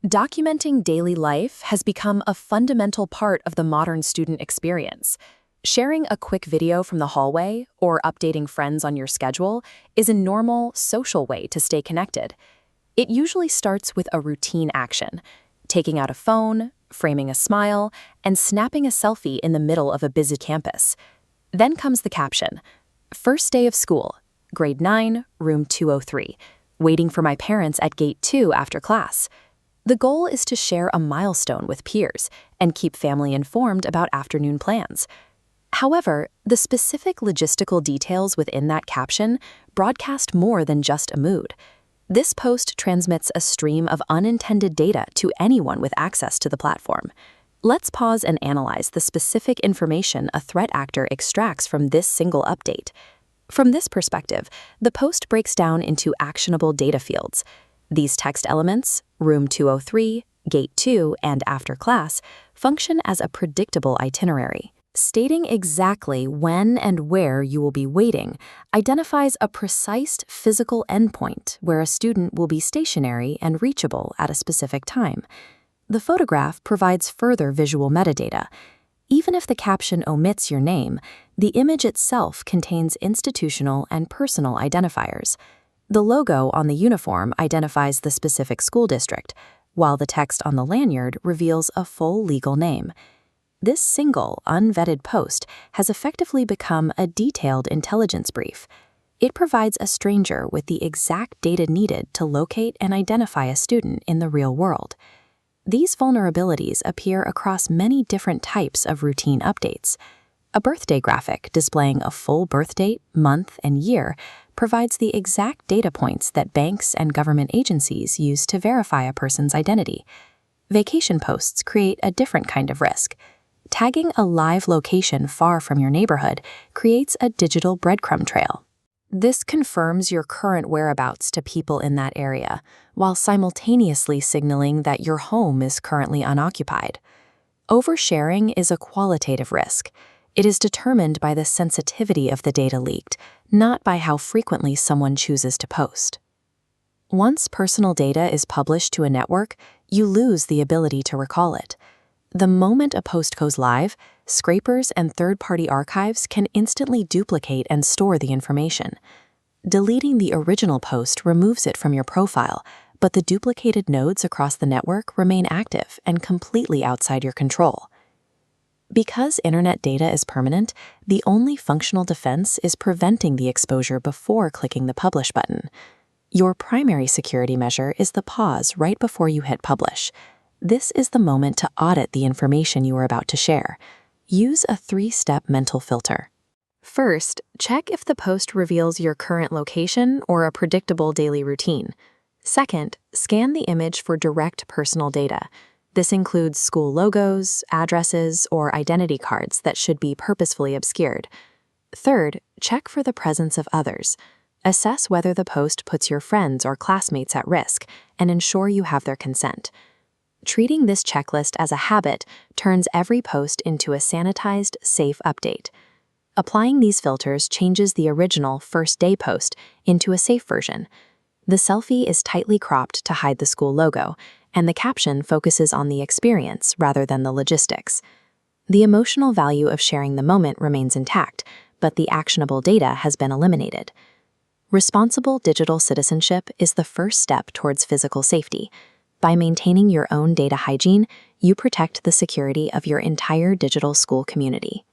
Documenting daily life has become a fundamental part of the modern student experience. Sharing a quick video from the hallway or updating friends on your schedule is a normal, social way to stay connected. It usually starts with a routine action, taking out a phone, framing a smile, and snapping a selfie in the middle of a busy campus. Then comes the caption, "First day of school, grade 9, room 203, waiting for my parents at gate 2 after class." The goal is to share a milestone with peers and keep family informed about afternoon plans. However, the specific logistical details within that caption broadcast more than just a mood. This post transmits a stream of unintended data to anyone with access to the platform. Let's pause and analyze the specific information a threat actor extracts from this single update. From this perspective, the post breaks down into actionable data fields. These text elements, room 203, gate 2, and after class, function as a predictable itinerary. Stating exactly when and where you will be waiting identifies a precise physical endpoint where a student will be stationary and reachable at a specific time. The photograph provides further visual metadata. Even if the caption omits your name, the image itself contains institutional and personal identifiers. The logo on the uniform identifies the specific school district, while the text on the lanyard reveals a full legal name. This single, unvetted post has effectively become a detailed intelligence brief. It provides a stranger with the exact data needed to locate and identify a student in the real world. These vulnerabilities appear across many different types of routine updates. A birthday graphic displaying a full birth date, month, and year provides the exact data points that banks and government agencies use to verify a person's identity. Vacation posts create a different kind of risk. Tagging a live location far from your neighborhood creates a digital breadcrumb trail. This confirms your current whereabouts to people in that area, while simultaneously signaling that your home is currently unoccupied. Oversharing is a qualitative risk. It is determined by the sensitivity of the data leaked, not by how frequently someone chooses to post. Once personal data is published to a network, you lose the ability to recall it. The moment a post goes live, scrapers and third-party archives can instantly duplicate and store the information. Deleting the original post removes it from your profile, but the duplicated nodes across the network remain active and completely outside your control. Because internet data is permanent, the only functional defense is preventing the exposure before clicking the publish button. Your primary security measure is the pause right before you hit publish. This is the moment to audit the information you are about to share. Use a 3-step mental filter. First, check if the post reveals your current location or a predictable daily routine. Second, scan the image for direct personal data. This includes school logos, addresses, or identity cards that should be purposefully obscured. Third, check for the presence of others. Assess whether the post puts your friends or classmates at risk, and ensure you have their consent. Treating this checklist as a habit turns every post into a sanitized, safe update. Applying these filters changes the original first day post into a safe version. The selfie is tightly cropped to hide the school logo, and the caption focuses on the experience rather than the logistics. The emotional value of sharing the moment remains intact, but the actionable data has been eliminated. Responsible digital citizenship is the first step towards physical safety. By maintaining your own data hygiene, you protect the security of your entire digital school community.